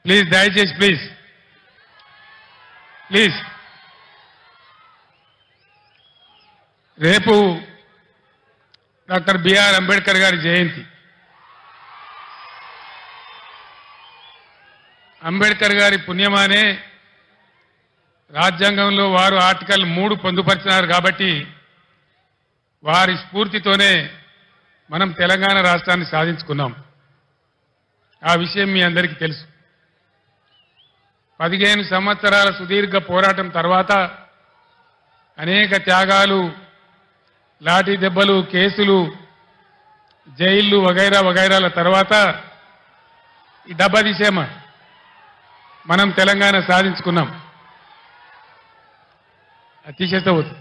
Please దయచేసి please please రేపు doctor BR Ambedkar గారి జయంతి. అంబేద్కర్ గారి పుణ్యమానే రాజ్యాంగంలో వారు ఆర్టికల్ 3 పొందుపరిచినారు కాబట్టి వారి స్ఫూర్తితోనే మనం తెలంగాణ రాష్ట్రాన్ని సాధించుకున్నాం. ఆ విషయం మీ అందరికీ తెలుసు. 15 సంవత్సరాల సుదీర్ఘ పోరాటం తర్వాత అనేక త్యాగాలు, లాఠీ దెబ్బలు, కేసులు, జైళ్లు వగైరా వగైరాల తర్వాత ఈ డబ్బా తీసేమా మనం తెలంగాణ సాధించుకున్నాం. అది తీసేస్తే పోతుంది.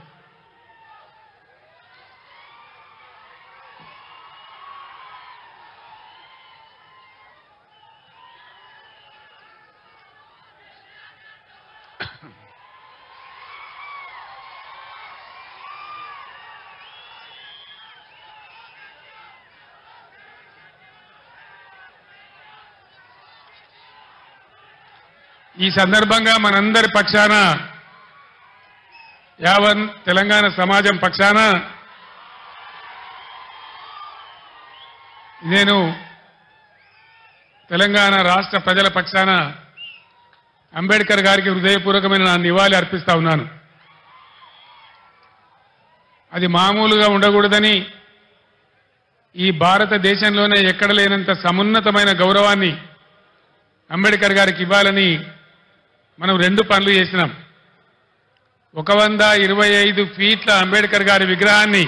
ఈ సందర్భంగా మనందరి పక్షాన, యావన్ తెలంగాణ సమాజం పక్షాన నేను తెలంగాణ రాష్ట్ర ప్రజల పక్షాన అంబేద్కర్ గారికి హృదయపూర్వకమైన నా నివాళి అర్పిస్తా ఉన్నాను. అది మామూలుగా ఉండకూడదని, ఈ భారతదేశంలోనే ఎక్కడ లేనంత సమున్నతమైన గౌరవాన్ని అంబేద్కర్ గారికి ఇవ్వాలని మనం 2 పనులు చేసినాం. 125 ఫీట్ల అంబేద్కర్ గారి విగ్రహాన్ని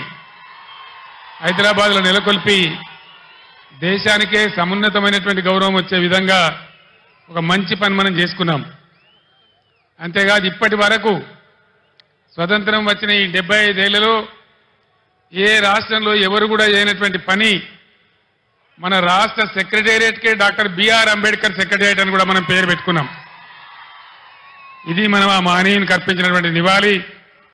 హైదరాబాద్లో నెలకొల్పి దేశానికే సమున్నతమైనటువంటి గౌరవం వచ్చే విధంగా ఒక మంచి పని మనం చేసుకున్నాం. అంతేకాదు ఇప్పటి వరకు స్వతంత్రం వచ్చిన ఈ 75 ఏళ్లలో ఏ రాష్ట్రంలో ఎవరు కూడా చేయనటువంటి పని మన రాష్ట్ర సెక్రటేరియట్కే డాక్టర్ బిఆర్ అంబేద్కర్ సెక్రటేరియట్ అని కూడా మనం పేరు పెట్టుకున్నాం. ఇది మనం ఆ మహనీయునికి అర్పించినటువంటి నివాళి.